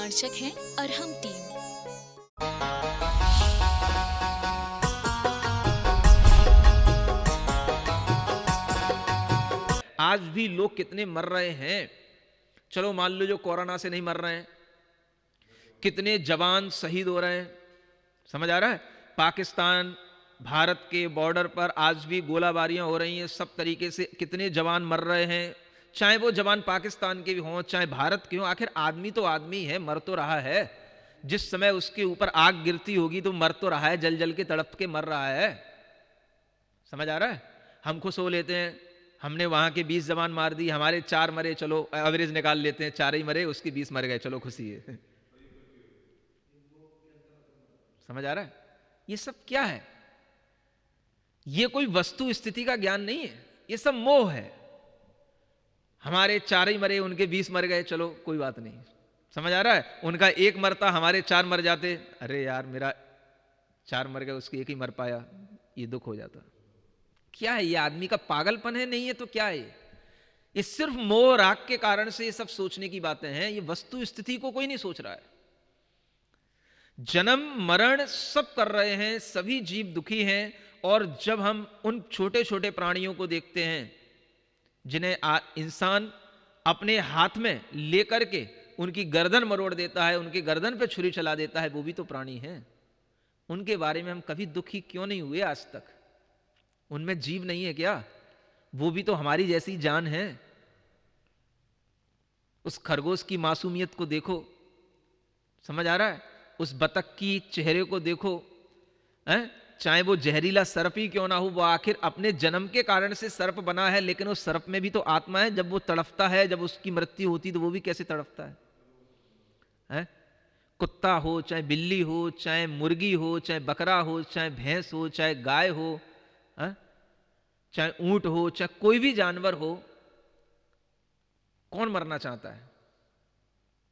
प्रमाणशक हैं अरहम टीम। आज भी लोग कितने मर रहे हैं। चलो मान लो जो कोरोना से नहीं मर रहे हैं, कितने जवान शहीद हो रहे हैं। समझ आ रहा है? पाकिस्तान भारत के बॉर्डर पर आज भी गोलाबारियां हो रही हैं, सब तरीके से कितने जवान मर रहे हैं। चाहे वो जवान पाकिस्तान के भी हों, चाहे भारत के हों, आखिर आदमी तो आदमी है, मर तो रहा है। जिस समय उसके ऊपर आग गिरती होगी तो मर तो रहा है, जल जल के तड़प के मर रहा है। समझ आ रहा है? हम खुश हो लेते हैं, हमने वहां के 20 जवान मार दी, हमारे 4 मरे, चलो एवरेज निकाल लेते हैं, 4 ही मरे, उसके 20 मर गए, चलो खुशी है। समझ आ रहा है? ये सब क्या है? ये कोई वस्तु स्थिति का ज्ञान नहीं है, ये सब मोह है। हमारे 4 ही मरे, उनके 20 मर गए, चलो कोई बात नहीं। समझ आ रहा है? उनका 1 मरता, हमारे 4 मर जाते, अरे यार मेरा 4 मर गए, उसके 1 ही मर पाया, ये दुख हो जाता। क्या है ये? आदमी का पागलपन है? नहीं है तो क्या है ये? सिर्फ मोह राग के कारण से ये सब सोचने की बातें हैं। ये वस्तु स्थिति को कोई नहीं सोच रहा है। जन्म मरण सब कर रहे हैं, सभी जीव दुखी हैं। और जब हम उन छोटे छोटे प्राणियों को देखते हैं जिन्हें इंसान अपने हाथ में लेकर के उनकी गर्दन मरोड़ देता है, उनकी गर्दन पे छुरी चला देता है, वो भी तो प्राणी हैं। उनके बारे में हम कभी दुखी क्यों नहीं हुए आज तक? उनमें जीव नहीं है क्या? वो भी तो हमारी जैसी जान है। उस खरगोश की मासूमियत को देखो, समझ आ रहा है? उस बतख की चेहरे को देखो, हैं? चाहे वो जहरीला सर्प ही क्यों ना हो, वो आखिर अपने जन्म के कारण से सर्प बना है, लेकिन उस सर्प में भी तो आत्मा है। जब वो तड़पता है, जब उसकी मृत्यु होती तो वो भी कैसे तड़पता है, हैं? कुत्ता हो, चाहे बिल्ली हो, चाहे मुर्गी हो, चाहे बकरा हो, चाहे भैंस हो, चाहे गाय हो, चाहे ऊंट हो, चाहे कोई भी जानवर हो, कौन मरना चाहता है?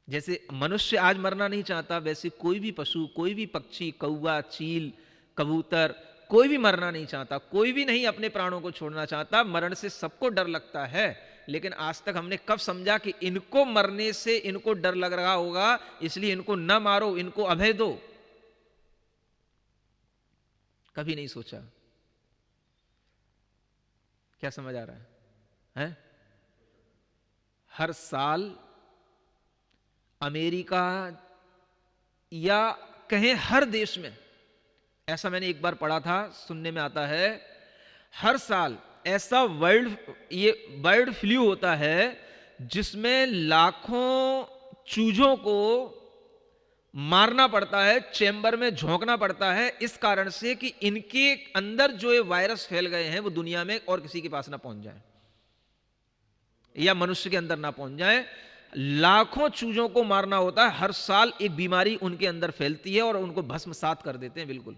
जैसे मनुष्य आज मरना नहीं चाहता, वैसे कोई भी पशु, कोई भी पक्षी, कौवा, चील, कबूतर, कोई भी मरना नहीं चाहता। कोई भी नहीं अपने प्राणों को छोड़ना चाहता। मरण से सबको डर लगता है, लेकिन आज तक हमने कब समझा कि इनको मरने से इनको डर लग रहा होगा, इसलिए इनको न मारो, इनको अभय दो? कभी नहीं सोचा। क्या समझ आ रहा है? हैं? हर साल अमेरिका या कहें हर देश में, ऐसा मैंने एक बार पढ़ा था, सुनने में आता है, हर साल ऐसा बर्ड फ्लू होता है जिसमें लाखों चूजों को मारना पड़ता है, चैम्बर में झोंकना पड़ता है, इस कारण से कि इनके अंदर जो ये वायरस फैल गए हैं वो दुनिया में और किसी के पास ना पहुंच जाए, या मनुष्य के अंदर ना पहुंच जाए। लाखों चूजों को मारना होता है हर साल। एक बीमारी उनके अंदर फैलती है और उनको भस्मसात कर देते हैं बिल्कुल।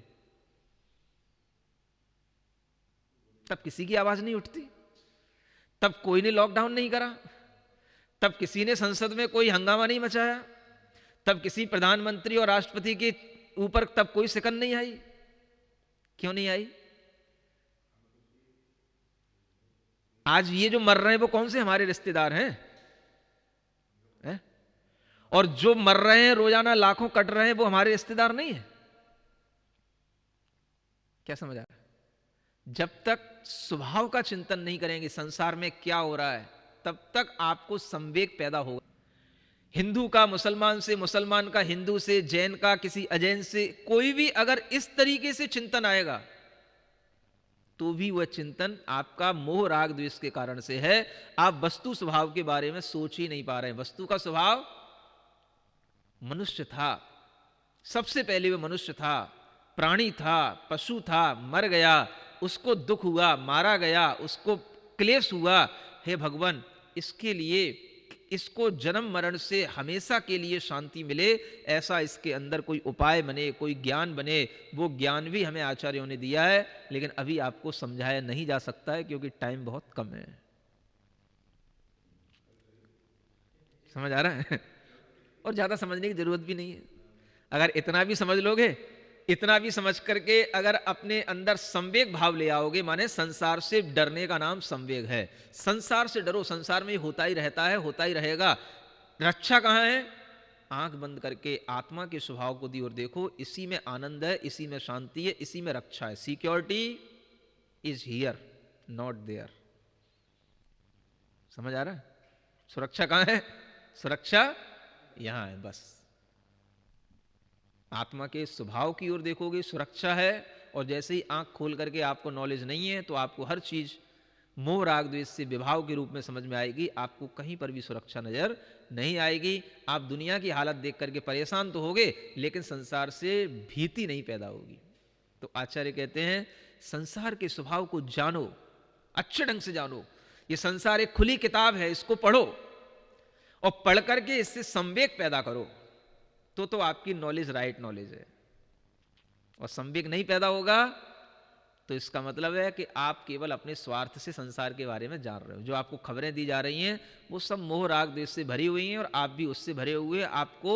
तब किसी की आवाज नहीं उठती, तब कोई ने लॉकडाउन नहीं करा, तब किसी ने संसद में कोई हंगामा नहीं मचाया, तब किसी प्रधानमंत्री और राष्ट्रपति के ऊपर तब कोई शिकन नहीं आई। क्यों नहीं आई? आज ये जो मर रहे हैं वो कौन से हमारे रिश्तेदार हैं? और जो मर रहे हैं, रोजाना लाखों कट रहे हैं, वो हमारे रिश्तेदार नहीं है। क्या समझ आ रहा है? जब तक स्वभाव का चिंतन नहीं करेंगे संसार में क्या हो रहा है, तब तक आपको संवेग पैदा होगा। हिंदू का मुसलमान से, मुसलमान का हिंदू से, जैन का किसी अजैन से, कोई भी अगर इस तरीके से चिंतन आएगा तो भी वह चिंतन आपका मोह राग द्वेष के कारण से है। आप वस्तु स्वभाव के बारे में सोच ही नहीं पा रहे हैं। वस्तु का स्वभाव मनुष्य था, सबसे पहले वह मनुष्य था, प्राणी था, पशु था, मर गया, उसको दुख हुआ, मारा गया, उसको क्लेश हुआ। हे भगवान, इसके लिए, इसको जन्म मरण से हमेशा के लिए शांति मिले, ऐसा इसके अंदर कोई उपाय बने, कोई ज्ञान बने। वो ज्ञान भी हमें आचार्यों ने दिया है, लेकिन अभी आपको समझाया नहीं जा सकता है क्योंकि टाइम बहुत कम है। समझ आ रहा है? और ज्यादा समझने की जरूरत भी नहीं है। अगर इतना भी समझ लोगे, इतना भी समझ करके अगर अपने अंदर संवेग भाव ले आओगे, माने संसार से डरने का नाम संवेग है। संसार से डरो, संसार में होता ही रहता है, होता ही रहेगा। रक्षा कहां है? आंख बंद करके आत्मा के स्वभाव को दी और देखो, इसी में आनंद है, इसी में शांति है, इसी में रक्षा है। Security is here not there. समझ आ रहा है? सुरक्षा कहां है? सुरक्षा यहां है बस। आत्मा के स्वभाव की ओर देखोगे, सुरक्षा है। और जैसे ही आंख खोल करके आपको नॉलेज नहीं है तो आपको हर चीज मोह राग द्वेष से विभाव के रूप में समझ में आएगी। आपको कहीं पर भी सुरक्षा नजर नहीं आएगी। आप दुनिया की हालत देख करके परेशान तो होगे, लेकिन संसार से भीति नहीं पैदा होगी। तो आचार्य कहते हैं संसार के स्वभाव को जानो, अच्छे ढंग से जानो। ये संसार एक खुली किताब है, इसको पढ़ो और पढ़ करके इससे संवेग पैदा करो, तो आपकी नॉलेज राइट नॉलेज है। और संवेग नहीं पैदा होगा तो इसका मतलब है कि आप केवल अपने स्वार्थ से संसार के बारे में जान रहे हो। जो आपको खबरें दी जा रही हैं वो सब मोह राग द्वेष से भरी हुई हैं और आप भी उससे भरे हुए हैं। आपको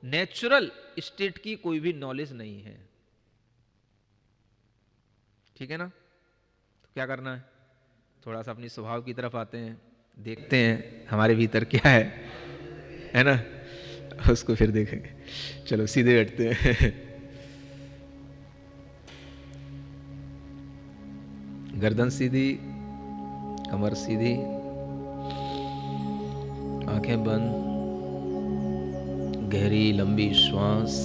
नेचुरल स्टेट की कोई भी नॉलेज नहीं है। ठीक है ना? तो क्या करना है? थोड़ा सा अपनी स्वभाव की तरफ आते हैं, देखते हैं हमारे भीतर क्या है ना? उसको फिर देखेंगे। चलो सीधे बैठते हैं। गर्दन सीधी, कमर सीधी, आंखें बंद, गहरी लंबी श्वास।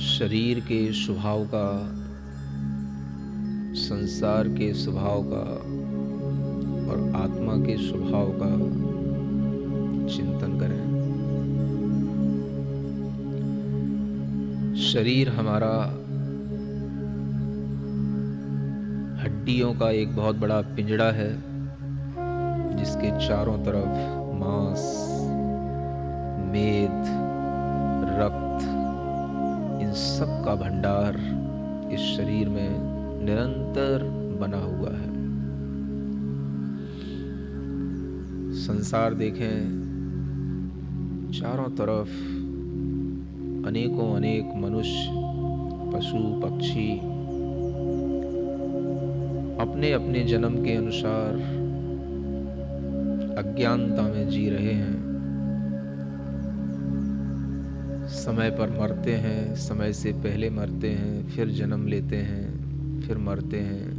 शरीर के स्वभाव का, संसार के स्वभाव का और आत्मा के स्वभाव का चिंतन करें। शरीर हमारा हड्डियों का एक बहुत बड़ा पिंजड़ा है, जिसके चारों तरफ मांस, मेद, रक्त, इन सब का भंडार इस शरीर में निरंतर बना हुआ है। संसार देखें, चारों तरफ अनेकों अनेक मनुष्य, पशु, पक्षी अपने अपने जन्म के अनुसार अज्ञानता में जी रहे हैं। समय पर मरते हैं, समय से पहले मरते हैं, फिर जन्म लेते हैं, फिर मरते हैं।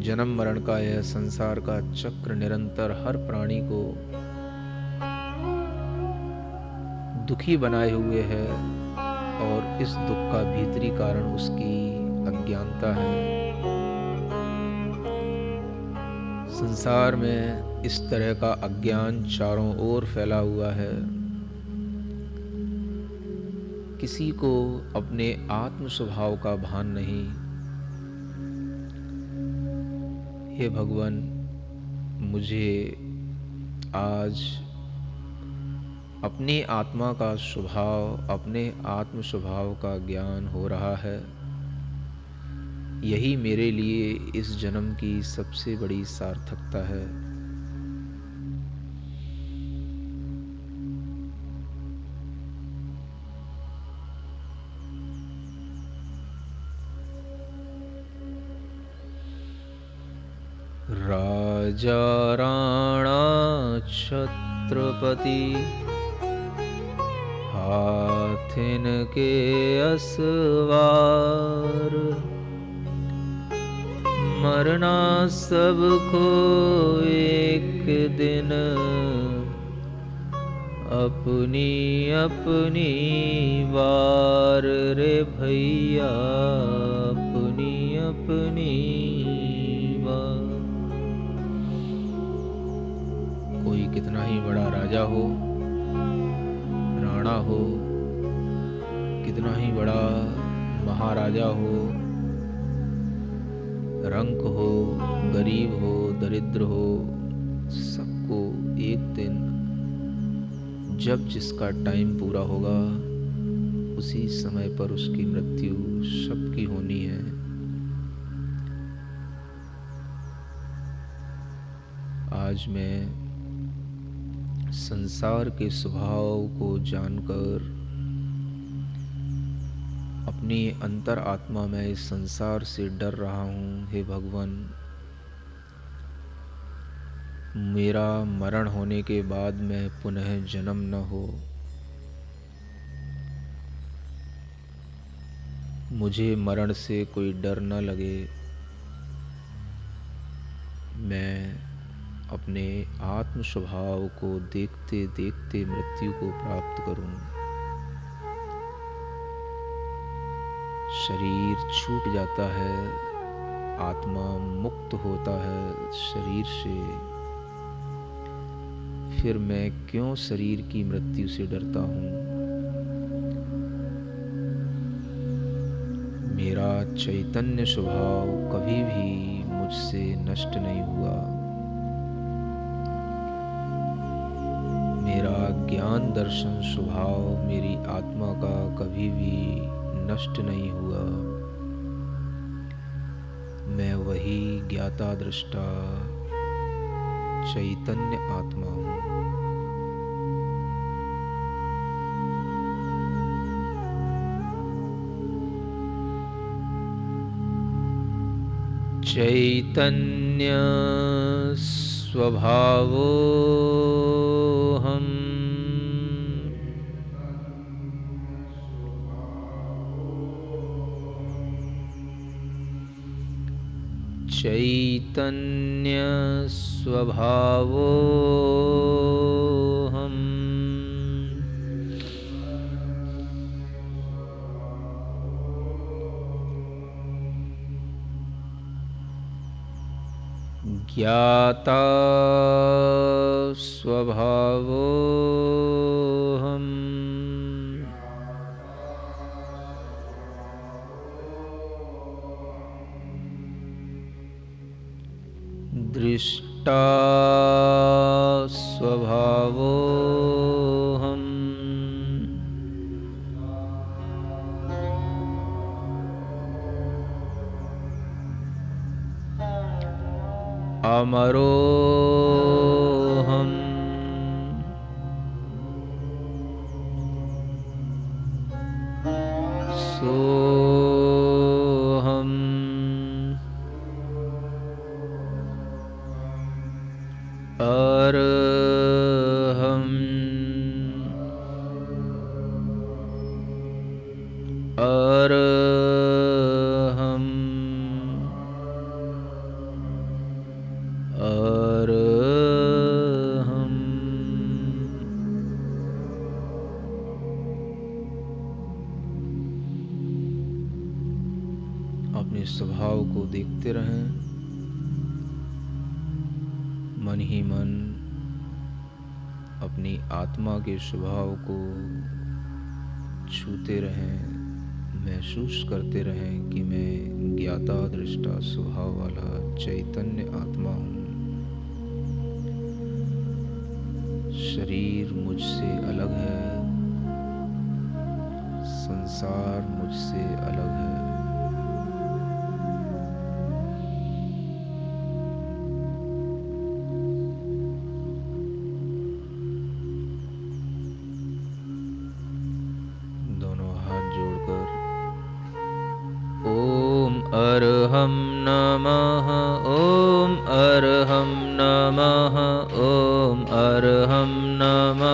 जन्म मरण का यह संसार का चक्र निरंतर हर प्राणी को दुखी बनाए हुए है और इस दुख का भीतरी कारण उसकी अज्ञानता है। संसार में इस तरह का अज्ञान चारों ओर फैला हुआ है। किसी को अपने आत्म स्वभाव का भान नहीं। हे भगवान, मुझे आज अपनी आत्मा का स्वभाव, अपने आत्म स्वभाव का ज्ञान हो रहा है। यही मेरे लिए इस जन्म की सबसे बड़ी सार्थकता है। राजा राणा छत्रपति, हाथिन के असवार, मरना सबको एक दिन, अपनी अपनी बार रे भैया, अपनी अपनी बार। कोई कितना ही बड़ा राजा हो, राणा हो, कितना ही बड़ा महाराजा हो, रंक हो, गरीब हो, दरिद्र हो, सबको एक दिन जब जिसका टाइम पूरा होगा उसी समय पर उसकी मृत्यु सबकी होनी है। आज मैं संसार के स्वभाव को जानकर अपनी अंतर आत्मा में इस संसार से डर रहा हूँ। हे भगवान, मेरा मरण होने के बाद मैं पुनः जन्म न हो। मुझे मरण से कोई डर न लगे। मैं अपने आत्म स्वभाव को देखते देखते मृत्यु को प्राप्त करूं। शरीर छूट जाता है, आत्मा मुक्त होता है शरीर से। फिर मैं क्यों शरीर की मृत्यु से डरता हूँ? मेरा चैतन्य स्वभाव कभी भी मुझसे नष्ट नहीं हुआ। मेरा ज्ञान दर्शन स्वभाव मेरी आत्मा का कभी भी नष्ट नहीं हुआ। मैं वही ज्ञाता दृष्टा चैतन्य आत्मा हूँ। चैतन्य स्वभावो हम। चैतन्य स्वभावो हम। ज्ञाता स्वभावो हम। दृष्टा स्वभावो हम। अमरो हम। सोहम। अरहम। अरहम। अरहम। अपने स्वभाव को देखते रहें। मन ही मन अपनी आत्मा के स्वभाव को छूते रहें, महसूस करते रहें कि मैं ज्ञाता दृष्टा स्वभाव वाला चैतन्य आत्मा हूँ। शरीर मुझसे अलग है, संसार मुझसे अलग है। अरहं नमः। ॐ अरहं नमः। ॐ अरहं नमः।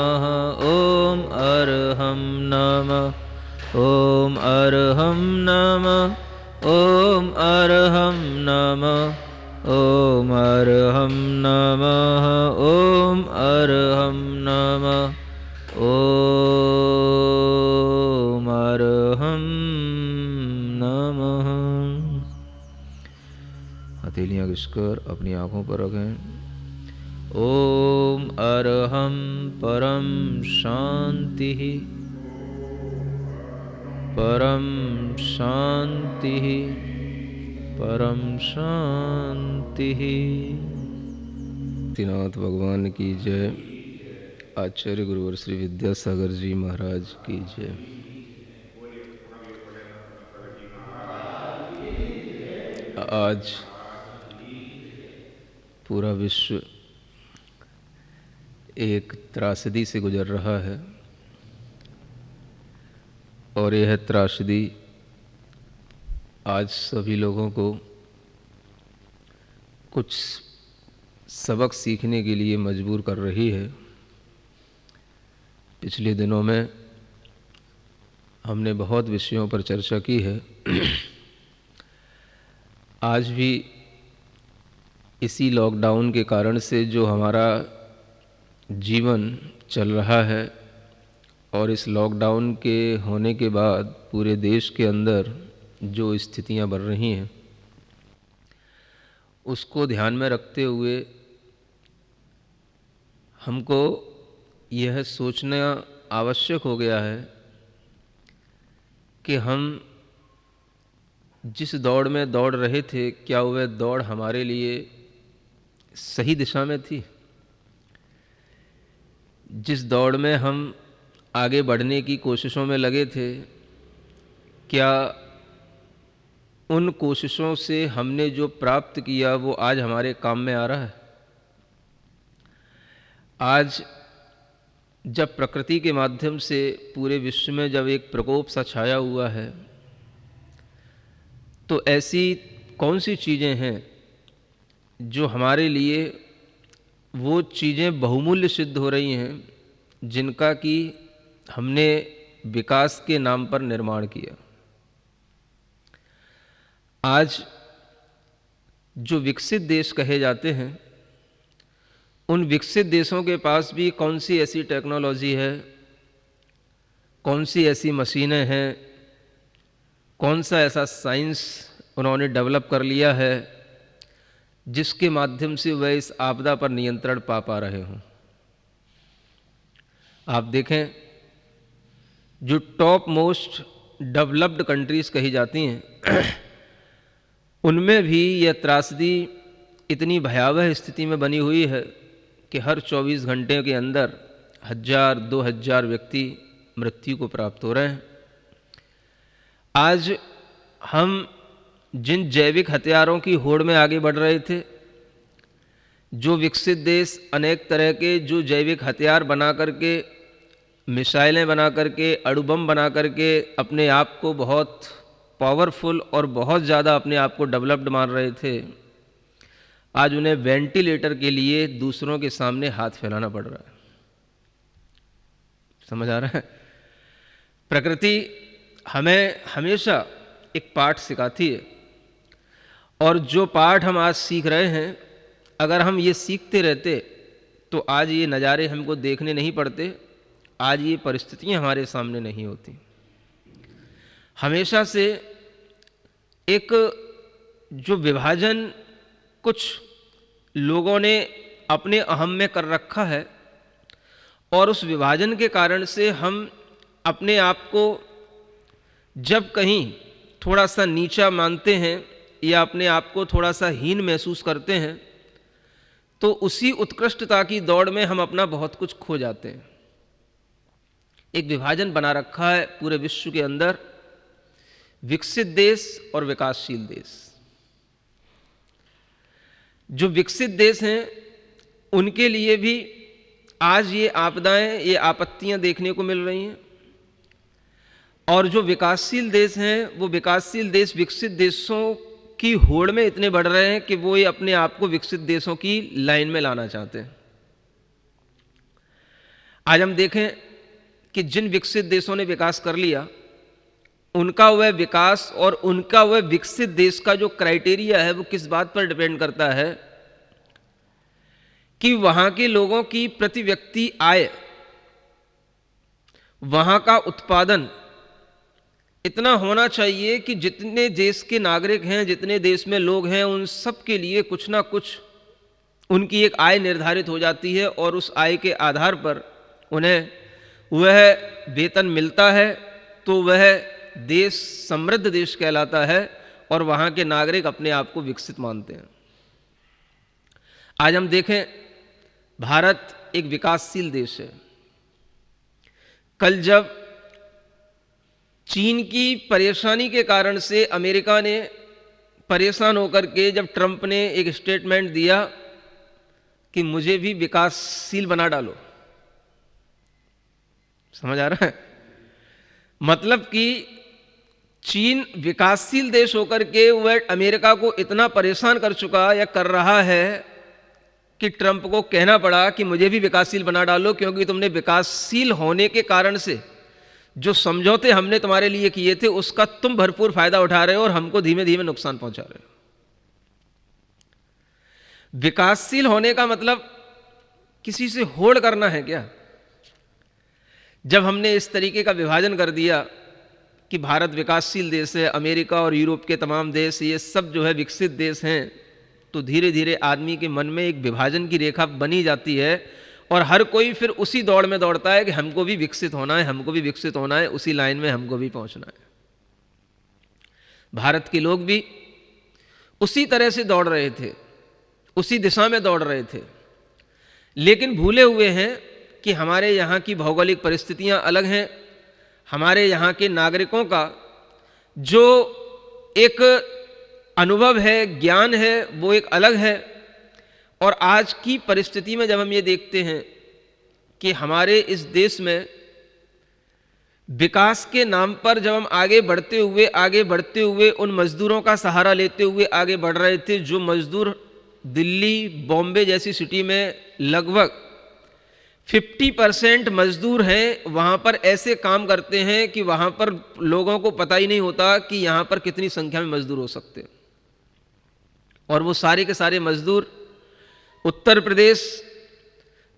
ॐ अरहं नमः। ॐ अरहं नमः। ॐ अरहं नमः। ॐ अरहं नमः। ॐ अरहं नमः। ॐ अरहं नमः। हथेलियाँ घिसकर अपनी आँखों पर रखें। ओम अरहं परम शांति। परम शांति। परम शांति। नाथ भगवान की जय। आचार्य गुरुवर श्री विद्यासागर जी महाराज की जय। आज पूरा विश्व एक त्रासदी से गुजर रहा है और यह त्रासदी आज सभी लोगों को कुछ सबक सीखने के लिए मजबूर कर रही है। पिछले दिनों में हमने बहुत विषयों पर चर्चा की है। आज भी इसी लॉकडाउन के कारण से जो हमारा जीवन चल रहा है और इस लॉकडाउन के होने के बाद पूरे देश के अंदर जो स्थितियां बन रही हैं, उसको ध्यान में रखते हुए हमको यह सोचना आवश्यक हो गया है कि हम जिस दौड़ में दौड़ रहे थे, क्या वह दौड़ हमारे लिए सही दिशा में थी? जिस दौड़ में हम आगे बढ़ने की कोशिशों में लगे थे, क्या उन कोशिशों से हमने जो प्राप्त किया वो आज हमारे काम में आ रहा है? आज जब प्रकृति के माध्यम से पूरे विश्व में जब एक प्रकोप सा छाया हुआ है, तो ऐसी कौन सी चीज़ें हैं जो हमारे लिए वो चीज़ें बहुमूल्य सिद्ध हो रही हैं जिनका कि हमने विकास के नाम पर निर्माण किया? आज जो विकसित देश कहे जाते हैं, उन विकसित देशों के पास भी कौन सी ऐसी टेक्नोलॉजी है, कौन सी ऐसी मशीनें हैं, कौन सा ऐसा साइंस उन्होंने डेवलप कर लिया है जिसके माध्यम से वह इस आपदा पर नियंत्रण पा रहे हों? आप देखें, जो टॉप मोस्ट डेवलप्ड कंट्रीज़ कही जाती हैं उनमें भी यह त्रासदी इतनी भयावह स्थिति में बनी हुई है कि हर 24 घंटे के अंदर 1000-2000 व्यक्ति मृत्यु को प्राप्त हो रहे हैं। आज हम जिन जैविक हथियारों की होड़ में आगे बढ़ रहे थे, जो विकसित देश अनेक तरह के जो जैविक हथियार बना करके, मिसाइलें बना करके, अणुबम बना करके अपने आप को बहुत पावरफुल और बहुत ज़्यादा अपने आप को डेवलप्ड मान रहे थे, आज उन्हें वेंटिलेटर के लिए दूसरों के सामने हाथ फैलाना पड़ रहा है। समझ आ रहा है? प्रकृति हमें हमेशा एक पाठ सिखाती है, और जो पाठ हम आज सीख रहे हैं, अगर हम ये सीखते रहते तो आज ये नज़ारे हमको देखने नहीं पड़ते, आज ये परिस्थितियां हमारे सामने नहीं होती। हमेशा से एक जो विभाजन कुछ लोगों ने अपने अहम में कर रखा है, और उस विभाजन के कारण से हम अपने आप को जब कहीं थोड़ा सा नीचा मानते हैं या अपने आप को थोड़ा सा हीन महसूस करते हैं, तो उसी उत्कृष्टता की दौड़ में हम अपना बहुत कुछ खो जाते हैं। एक विभाजन बना रखा है पूरे विश्व के अंदर, विकसित देश और विकासशील देश। जो विकसित देश हैं उनके लिए भी आज ये आपदाएं, ये आपत्तियां देखने को मिल रही हैं, और जो विकासशील देश हैं वो विकासशील देश विकसित देशों की होड़ में इतने बढ़ रहे हैं कि वो ये अपने आप को विकसित देशों की लाइन में लाना चाहते हैं। आज हम देखें कि जिन विकसित देशों ने विकास कर लिया, उनका वह विकास और उनका वह विकसित देश का जो क्राइटेरिया है वो किस बात पर डिपेंड करता है कि वहां के लोगों की प्रति व्यक्ति आय, वहां का उत्पादन इतना होना चाहिए कि जितने देश के नागरिक हैं, जितने देश में लोग हैं, उन सब के लिए कुछ ना कुछ उनकी एक आय निर्धारित हो जाती है, और उस आय के आधार पर उन्हें वह वेतन मिलता है, तो वह देश समृद्ध देश कहलाता है और वहाँ के नागरिक अपने आप को विकसित मानते हैं। आज हम देखें, भारत एक विकासशील देश है। कल जब चीन की परेशानी के कारण से अमेरिका ने परेशान होकर के जब ट्रंप ने एक स्टेटमेंट दिया कि मुझे भी विकासशील बना डालो, समझ आ रहा है? मतलब कि चीन विकासशील देश होकर के वह अमेरिका को इतना परेशान कर चुका या कर रहा है कि ट्रंप को कहना पड़ा कि मुझे भी विकासशील बना डालो, क्योंकि तुमने विकासशील होने के कारण से जो समझौते हमने तुम्हारे लिए किए थे उसका तुम भरपूर फायदा उठा रहे हो और हमको धीमे धीमे नुकसान पहुंचा रहे हो। विकासशील होने का मतलब किसी से होड़ करना है क्या? जब हमने इस तरीके का विभाजन कर दिया कि भारत विकासशील देश है, अमेरिका और यूरोप के तमाम देश ये सब जो है विकसित देश हैं, तो धीरे धीरे आदमी के मन में एक विभाजन की रेखा बनी जाती है और हर कोई फिर उसी दौड़ में दौड़ता है कि हमको भी विकसित होना है, हमको भी विकसित होना है, उसी लाइन में हमको भी पहुंचना है। भारत के लोग भी उसी तरह से दौड़ रहे थे, उसी दिशा में दौड़ रहे थे, लेकिन भूले हुए हैं कि हमारे यहाँ की भौगोलिक परिस्थितियाँ अलग हैं, हमारे यहाँ के नागरिकों का जो एक अनुभव है, ज्ञान है, वो एक अलग है। और आज की परिस्थिति में जब हम ये देखते हैं कि हमारे इस देश में विकास के नाम पर जब हम आगे बढ़ते हुए उन मजदूरों का सहारा लेते हुए आगे बढ़ रहे थे, जो मजदूर दिल्ली, बॉम्बे जैसी सिटी में लगभग 50% मजदूर हैं, वहाँ पर ऐसे काम करते हैं कि वहाँ पर लोगों को पता ही नहीं होता कि यहाँ पर कितनी संख्या में मजदूर हो सकते हैं। और वो सारे के सारे मजदूर उत्तर प्रदेश,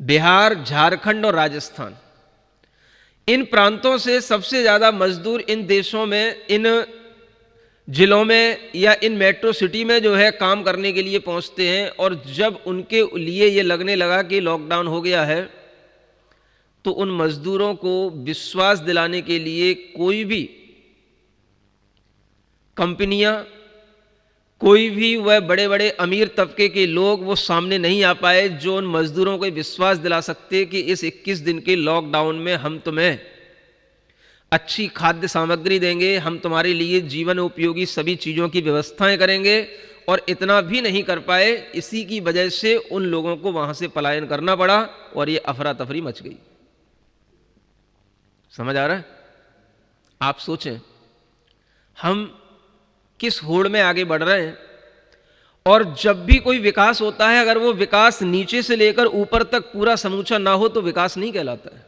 बिहार, झारखंड और राजस्थान, इन प्रांतों से सबसे ज़्यादा मजदूर इन देशों में, इन जिलों में या इन मेट्रो सिटी में जो है काम करने के लिए पहुंचते हैं। और जब उनके लिए ये लगने लगा कि लॉकडाउन हो गया है, तो उन मजदूरों को विश्वास दिलाने के लिए कोई भी कंपनियां, कोई भी वह बड़े बड़े अमीर तबके के लोग वो सामने नहीं आ पाए जो उन मजदूरों को विश्वास दिला सकते कि इस 21 दिन के लॉकडाउन में हम तुम्हें अच्छी खाद्य सामग्री देंगे, हम तुम्हारे लिए जीवन उपयोगी सभी चीज़ों की व्यवस्थाएं करेंगे। और इतना भी नहीं कर पाए, इसी की वजह से उन लोगों को वहां से पलायन करना पड़ा और ये अफरा तफरी मच गई। समझ आ रहा है? आप सोचें हम किस होड़ में आगे बढ़ रहे हैं। और जब भी कोई विकास होता है, अगर वो विकास नीचे से लेकर ऊपर तक पूरा समूचा ना हो तो विकास नहीं कहलाता है।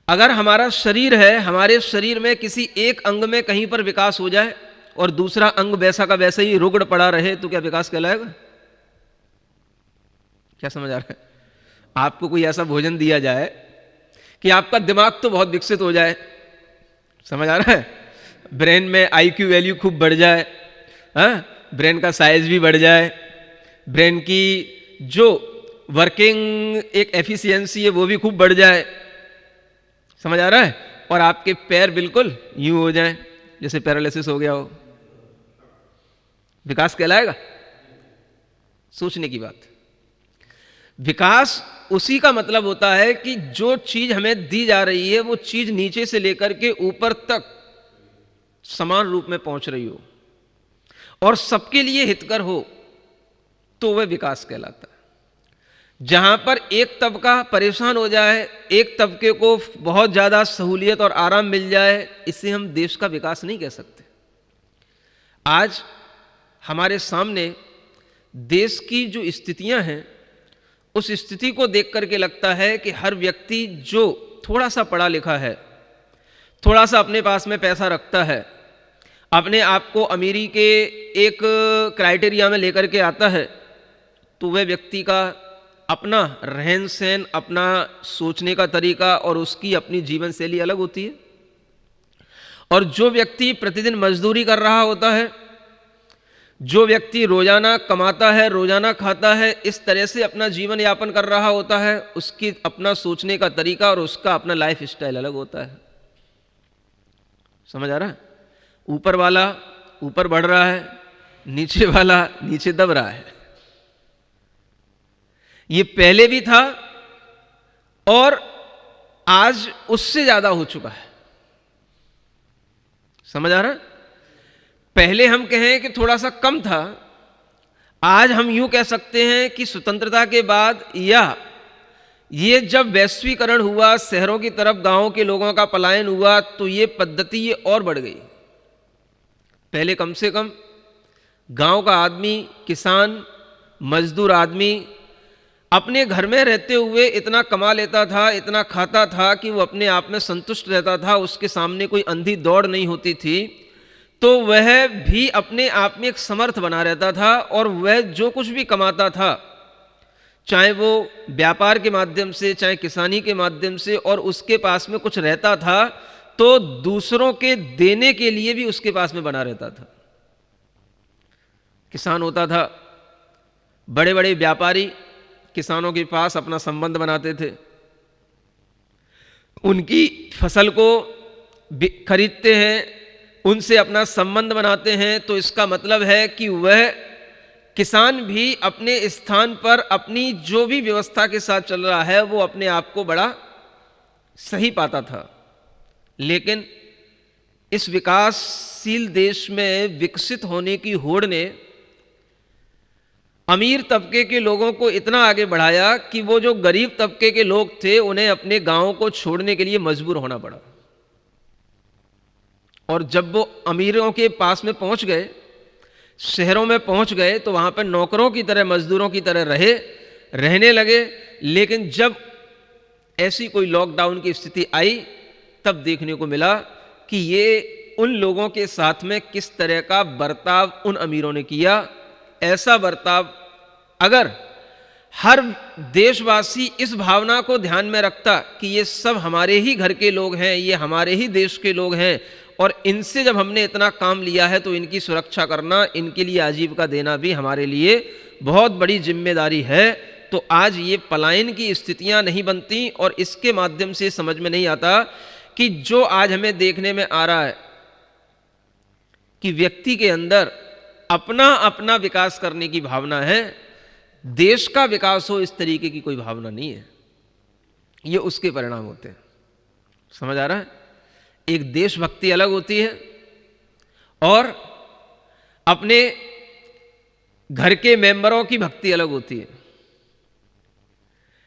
अगर हमारा शरीर है, हमारे शरीर में किसी एक अंग में कहीं पर विकास हो जाए और दूसरा अंग वैसा का वैसा ही रुगड़ पड़ा रहे, तो क्या विकास कहलाएगा? क्या समझ आ रहा है? आपको कोई ऐसा भोजन दिया जाए कि आपका दिमाग तो बहुत विकसित हो जाए, समझ आ रहा है, ब्रेन में आईक्यू वैल्यू खूब बढ़ जाए, हाँ, ब्रेन का साइज भी बढ़ जाए, ब्रेन की जो वर्किंग एक एफिशिएंसी है वो भी खूब बढ़ जाए, समझ आ रहा है, और आपके पैर बिल्कुल यूं हो जाएं जैसे पैरालिसिस हो गया हो, विकास कहलाएगा? सोचने की बात। विकास उसी का मतलब होता है कि जो चीज हमें दी जा रही है वो चीज नीचे से लेकर के ऊपर तक समान रूप में पहुंच रही हो और सबके लिए हितकर हो, तो वह विकास कहलाता है। जहां पर एक तबका परेशान हो जाए, एक तबके को बहुत ज्यादा सहूलियत और आराम मिल जाए, इसे हम देश का विकास नहीं कह सकते। आज हमारे सामने देश की जो स्थितियां हैं, उस स्थिति को देख करके लगता है कि हर व्यक्ति जो थोड़ा सा पढ़ा लिखा है, थोड़ा सा अपने पास में पैसा रखता है, अपने आप को अमीरी के एक क्राइटेरिया में लेकर के आता है, तो वह व्यक्ति का अपना रहन सहन, अपना सोचने का तरीका और उसकी अपनी जीवन शैली अलग होती है। और जो व्यक्ति प्रतिदिन मजदूरी कर रहा होता है, जो व्यक्ति रोजाना कमाता है, रोजाना खाता है, इस तरह से अपना जीवन यापन कर रहा होता है, उसकी अपना सोचने का तरीका और उसका अपना लाइफ स्टाइल अलग होता है। समझ आ रहा है? ऊपर वाला ऊपर बढ़ रहा है, नीचे वाला नीचे दब रहा है। ये पहले भी था और आज उससे ज्यादा हो चुका है। समझ आ रहा है? पहले हम कहें कि थोड़ा सा कम था, आज हम यूं कह सकते हैं कि स्वतंत्रता के बाद या ये जब वैश्वीकरण हुआ, शहरों की तरफ गांवों के लोगों का पलायन हुआ, तो ये पद्धति ये और बढ़ गई। पहले कम से कम गांव का आदमी, किसान, मजदूर आदमी अपने घर में रहते हुए इतना कमा लेता था, इतना खाता था कि वो अपने आप में संतुष्ट रहता था, उसके सामने कोई अंधी दौड़ नहीं होती थी, तो वह भी अपने आप में एक समर्थ बना रहता था। और वह जो कुछ भी कमाता था, चाहे वो व्यापार के माध्यम से, चाहे किसानी के माध्यम से, और उसके पास में कुछ रहता था तो दूसरों के देने के लिए भी उसके पास में बना रहता था। किसान होता था, बड़े बड़े व्यापारी किसानों के पास अपना संबंध बनाते थे, उनकी फसल को खरीदते हैं, उनसे अपना संबंध बनाते हैं। तो इसका मतलब है कि वह किसान भी अपने स्थान पर अपनी जो भी व्यवस्था के साथ चल रहा है वो अपने आप को बड़ा सही पाता था। लेकिन इस विकासशील देश में विकसित होने की होड़ ने अमीर तबके के लोगों को इतना आगे बढ़ाया कि वो जो गरीब तबके के लोग थे उन्हें अपने गांवों को छोड़ने के लिए मजबूर होना पड़ा। और जब वो अमीरों के पास में पहुंच गए, शहरों में पहुंच गए, तो वहां पर नौकरों की तरह, मजदूरों की तरह रहने लगे। लेकिन जब ऐसी कोई लॉकडाउन की स्थिति आई, तब देखने को मिला कि ये उन लोगों के साथ में किस तरह का बर्ताव उन अमीरों ने किया। ऐसा बर्ताव अगर हर देशवासी इस भावना को ध्यान में रखता कि ये सब हमारे ही घर के लोग हैं, ये हमारे ही देश के लोग हैं, और इनसे जब हमने इतना काम लिया है तो इनकी सुरक्षा करना, इनके लिए आजीविका देना भी हमारे लिए बहुत बड़ी जिम्मेदारी है, तो आज ये पलायन की स्थितियां नहीं बनती। और इसके माध्यम से समझ में नहीं आता कि जो आज हमें देखने में आ रहा है कि व्यक्ति के अंदर अपना अपना विकास करने की भावना है, देश का विकास हो इस तरीके की कोई भावना नहीं है। ये उसके परिणाम होते हैं। समझ आ रहा है? एक देशभक्ति अलग होती है और अपने घर के मेंबरों की भक्ति अलग होती है।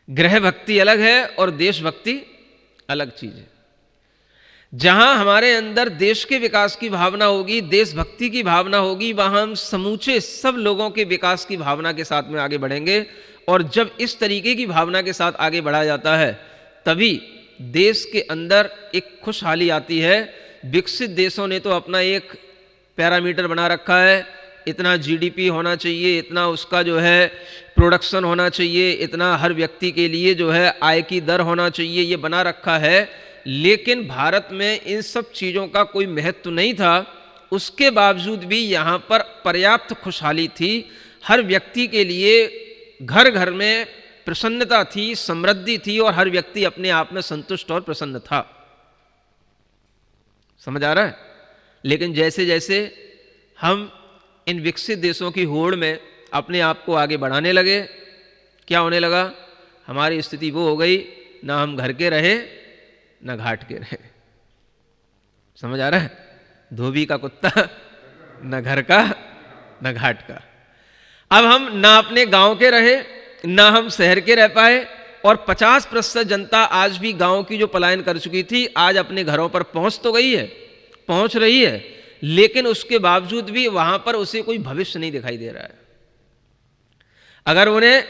गृह भक्ति अलग है और देशभक्ति अलग चीज है। जहां हमारे अंदर देश के विकास की भावना होगी, देशभक्ति की भावना होगी, वहां हम समूचे सब लोगों के विकास की भावना के साथ में आगे बढ़ेंगे। और जब इस तरीके की भावना के साथ आगे बढ़ा जाता है, तभी देश के अंदर एक खुशहाली आती है। विकसित देशों ने तो अपना एक पैरामीटर बना रखा है, इतना जीडीपी होना चाहिए, इतना उसका जो है प्रोडक्शन होना चाहिए, इतना हर व्यक्ति के लिए जो है आय की दर होना चाहिए, ये बना रखा है। लेकिन भारत में इन सब चीज़ों का कोई महत्व नहीं था। उसके बावजूद भी यहाँ पर पर्याप्त खुशहाली थी। हर व्यक्ति के लिए घर घर में प्रसन्नता थी, समृद्धि थी, और हर व्यक्ति अपने आप में संतुष्ट और प्रसन्न था। समझ आ रहा है? लेकिन जैसे जैसे हम इन विकसित देशों की होड़ में अपने आप को आगे बढ़ाने लगे, क्या होने लगा? हमारी स्थिति वो हो गई, ना हम घर के रहे ना घाट के रहे। समझ आ रहा है? धोबी का कुत्ता, न घर का न घाट का। अब हम ना अपने गांव के रहे, ना हम शहर के रह पाए, और 50% जनता आज भी गांव की जो पलायन कर चुकी थी, आज अपने घरों पर पहुंच तो गई है, पहुंच रही है, लेकिन उसके बावजूद भी वहां पर उसे कोई भविष्य नहीं दिखाई दे रहा है। अगर उन्हें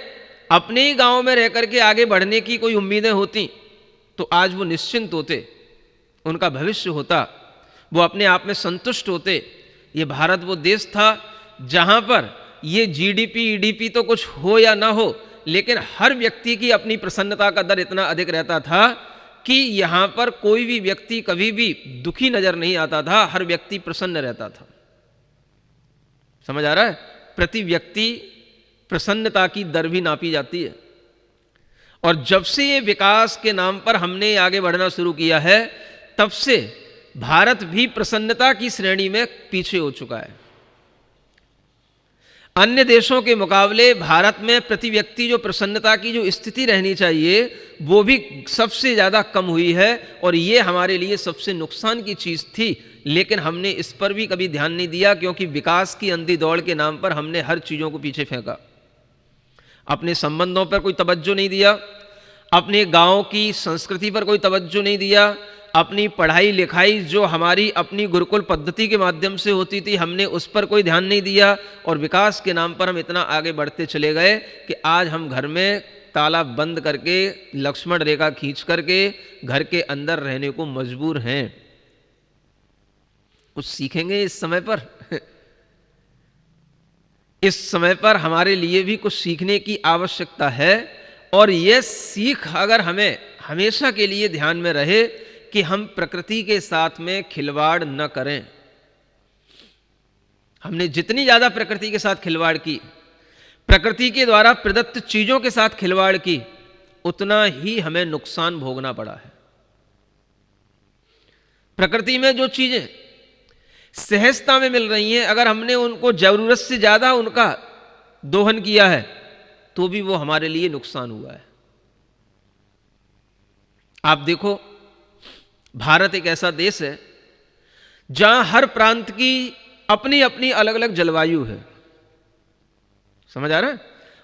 अपने ही गांव में रह करके आगे बढ़ने की कोई उम्मीदें होती तो आज वो निश्चिंत होते, उनका भविष्य होता, वो अपने आप में संतुष्ट होते। ये भारत वो देश था जहां पर ये जीडीपी ईडीपी तो कुछ हो या ना हो, लेकिन हर व्यक्ति की अपनी प्रसन्नता का दर इतना अधिक रहता था कि यहां पर कोई भी व्यक्ति कभी भी दुखी नजर नहीं आता था, हर व्यक्ति प्रसन्न रहता था। समझ आ रहा है? प्रति व्यक्ति प्रसन्नता की दर भी नापी जाती है। और जब से ये विकास के नाम पर हमने आगे बढ़ना शुरू किया है, तब से भारत भी प्रसन्नता की श्रेणी में पीछे हो चुका है। अन्य देशों के मुकाबले भारत में प्रति व्यक्ति जो प्रसन्नता की जो स्थिति रहनी चाहिए वो भी सबसे ज़्यादा कम हुई है, और ये हमारे लिए सबसे नुकसान की चीज़ थी। लेकिन हमने इस पर भी कभी ध्यान नहीं दिया, क्योंकि विकास की अंधी दौड़ के नाम पर हमने हर चीज़ों को पीछे फेंका। अपने संबंधों पर कोई तवज्जो नहीं दिया, अपने गांव की संस्कृति पर कोई तवज्जो नहीं दिया, अपनी पढ़ाई लिखाई जो हमारी अपनी गुरुकुल पद्धति के माध्यम से होती थी, हमने उस पर कोई ध्यान नहीं दिया और विकास के नाम पर हम इतना आगे बढ़ते चले गए कि आज हम घर में ताला बंद करके लक्ष्मण रेखा खींच करके घर के अंदर रहने को मजबूर हैं। कुछ सीखेंगे इस समय पर इस समय पर हमारे लिए भी कुछ सीखने की आवश्यकता है। और यह सीख अगर हमें हमेशा के लिए ध्यान में रहे कि हम प्रकृति के साथ में खिलवाड़ न करें। हमने जितनी ज्यादा प्रकृति के साथ खिलवाड़ की, प्रकृति के द्वारा प्रदत्त चीजों के साथ खिलवाड़ की, उतना ही हमें नुकसान भोगना पड़ा है। प्रकृति में जो चीजें सहजता में मिल रही हैं, अगर हमने उनको जरूरत से ज्यादा उनका दोहन किया है तो भी वो हमारे लिए नुकसान हुआ है। आप देखो, भारत एक ऐसा देश है जहां हर प्रांत की अपनी अपनी अलग अलग जलवायु है। समझ आ रहा है?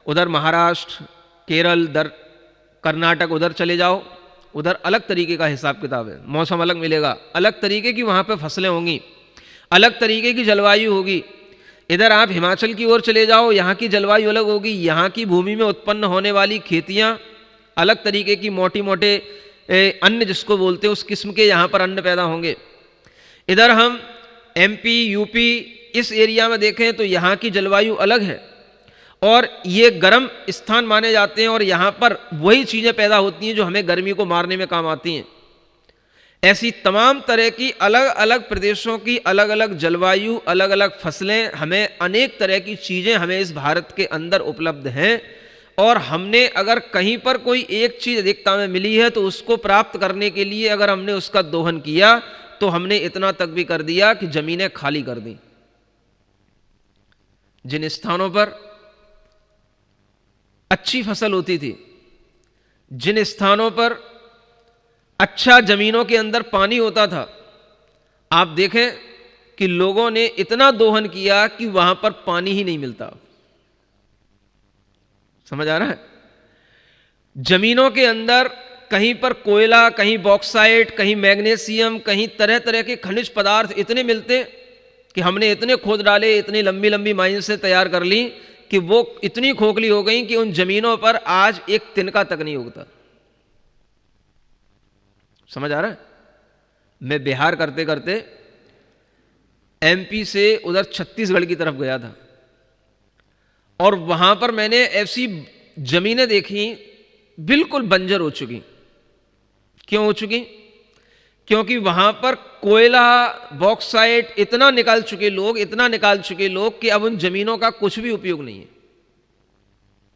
उधर महाराष्ट्र, केरल, उधर कर्नाटक, उधर चले जाओ, उधर अलग तरीके का हिसाब किताब है, मौसम अलग मिलेगा, अलग तरीके की वहां पे फसलें होंगी, अलग तरीके की जलवायु होगी। इधर आप हिमाचल की ओर चले जाओ, यहाँ की जलवायु अलग होगी, यहाँ की भूमि में उत्पन्न होने वाली खेतियां अलग तरीके की, मोटी मोटे अन्न जिसको बोलते हैं उस किस्म के यहाँ पर अन्न पैदा होंगे। इधर हम एमपी, यूपी इस एरिया में देखें तो यहाँ की जलवायु अलग है और ये गर्म स्थान माने जाते हैं और यहाँ पर वही चीज़ें पैदा होती हैं जो हमें गर्मी को मारने में काम आती हैं। ऐसी तमाम तरह की अलग अलग प्रदेशों की अलग अलग जलवायु, अलग अलग फसलें, हमें अनेक तरह की चीज़ें हमें इस भारत के अंदर उपलब्ध हैं। और हमने अगर कहीं पर कोई एक चीज़ अधिकता में मिली है तो उसको प्राप्त करने के लिए अगर हमने उसका दोहन किया तो हमने इतना तक भी कर दिया कि जमीनें खाली कर दी। जिन स्थानों पर अच्छी फसल होती थी, जिन स्थानों पर अच्छा जमीनों के अंदर पानी होता था, आप देखें कि लोगों ने इतना दोहन किया कि वहां पर पानी ही नहीं मिलता। समझ आ रहा है? जमीनों के अंदर कहीं पर कोयला, कहीं बॉक्साइट, कहीं मैग्नीशियम, कहीं तरह तरह के खनिज पदार्थ इतने मिलते कि हमने इतने खोद डाले, इतनी लंबी लंबी माइन से तैयार कर ली कि वो इतनी खोखली हो गई कि उन जमीनों पर आज एक तिनका तक नहीं उगता। समझ आ रहा है? मैं बिहार करते करते एमपी से उधर छत्तीसगढ़ की तरफ गया था और वहां पर मैंने ऐसी जमीनें देखी बिल्कुल बंजर हो चुकी। क्यों हो चुकी? क्योंकि वहां पर कोयला, बॉक्साइट इतना निकाल चुके लोग, इतना निकाल चुके लोग कि अब उन जमीनों का कुछ भी उपयोग नहीं है।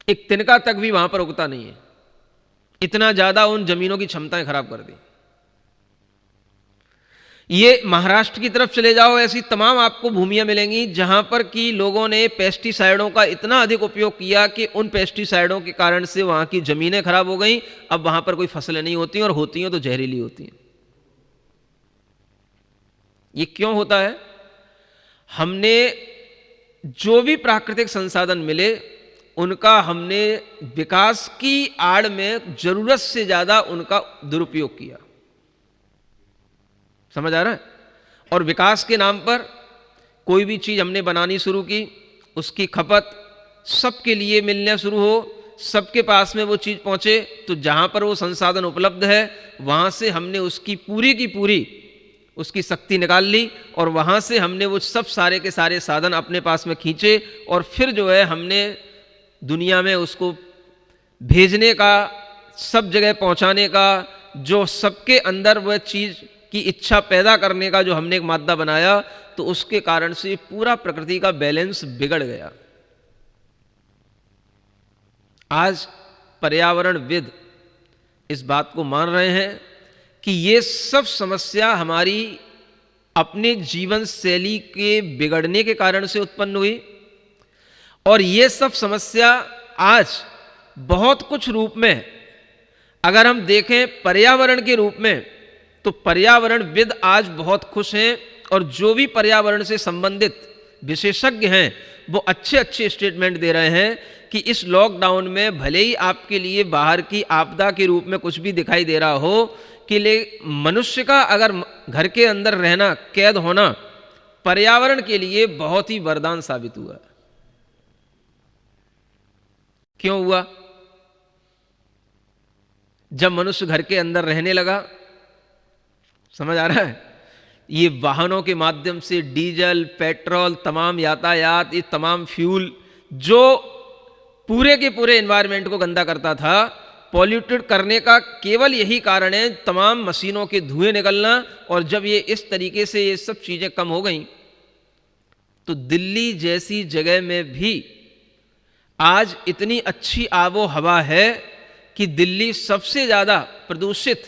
एक तिनका तक भी वहां पर उगता नहीं है। इतना ज्यादा उन जमीनों की क्षमताएं खराब कर दी। ये महाराष्ट्र की तरफ चले जाओ, ऐसी तमाम आपको भूमियां मिलेंगी जहां पर कि लोगों ने पेस्टिसाइडों का इतना अधिक उपयोग किया कि उन पेस्टिसाइडों के कारण से वहां की जमीनें खराब हो गई। अब वहां पर कोई फसलें नहीं होती और होती हैं तो जहरीली होती हैं। ये क्यों होता है? हमने जो भी प्राकृतिक संसाधन मिले उनका हमने विकास की आड़ में जरूरत से ज्यादा उनका दुरुपयोग किया। समझ आ रहा है? और विकास के नाम पर कोई भी चीज हमने बनानी शुरू की, उसकी खपत सबके लिए मिलना शुरू हो, सबके पास में वो चीज पहुंचे, तो जहां पर वो संसाधन उपलब्ध है वहां से हमने उसकी पूरी की पूरी उसकी शक्ति निकाल ली और वहां से हमने वो सब सारे के सारे साधन अपने पास में खींचे और फिर जो है हमने दुनिया में उसको भेजने का, सब जगह पहुंचाने का, जो सबके अंदर वह चीज की इच्छा पैदा करने का जो हमने एक मादा बनाया, तो उसके कारण से पूरा प्रकृति का बैलेंस बिगड़ गया। आज पर्यावरणविद इस बात को मान रहे हैं कि ये सब समस्या हमारी अपने जीवन शैली के बिगड़ने के कारण से उत्पन्न हुई और ये सब समस्या आज बहुत कुछ रूप में अगर हम देखें पर्यावरण के रूप में, तो पर्यावरणविद आज बहुत खुश हैं और जो भी पर्यावरण से संबंधित विशेषज्ञ हैं वो अच्छे अच्छे स्टेटमेंट दे रहे हैं कि इस लॉकडाउन में भले ही आपके लिए बाहर की आपदा के रूप में कुछ भी दिखाई दे रहा हो, कि मनुष्य का अगर घर के अंदर रहना, कैद होना पर्यावरण के लिए बहुत ही वरदान साबित हुआ। क्यों हुआ? जब मनुष्य घर के अंदर रहने लगा, समझ आ रहा है, ये वाहनों के माध्यम से डीजल, पेट्रोल, तमाम यातायात, ये तमाम फ्यूल जो पूरे के पूरे एनवायरनमेंट को गंदा करता था, पॉल्यूटेड करने का केवल यही कारण है तमाम मशीनों के धुएं निकलना। और जब ये इस तरीके से ये सब चीजें कम हो गई तो दिल्ली जैसी जगह में भी आज इतनी अच्छी आबो हवा है कि दिल्ली सबसे ज्यादा प्रदूषित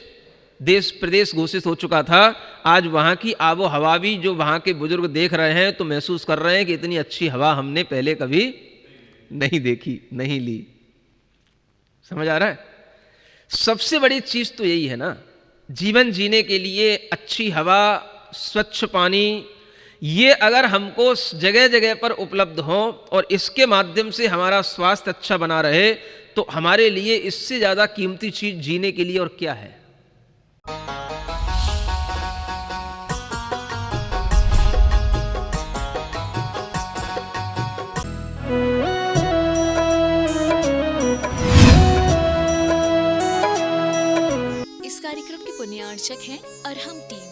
देश प्रदेश घोषित हो चुका था। आज वहां की आबो हवा भी जो वहां के बुजुर्ग देख रहे हैं तो महसूस कर रहे हैं कि इतनी अच्छी हवा हमने पहले कभी नहीं देखी, नहीं ली। समझ आ रहा है? सबसे बड़ी चीज तो यही है ना, जीवन जीने के लिए अच्छी हवा, स्वच्छ पानी, ये अगर हमको जगह जगह पर उपलब्ध हो और इसके माध्यम से हमारा स्वास्थ्य अच्छा बना रहे तो हमारे लिए इससे ज्यादा कीमती चीज जीने के लिए और क्या है। इस कार्यक्रम के पुण्यार्चक हैं अरहम टीवी।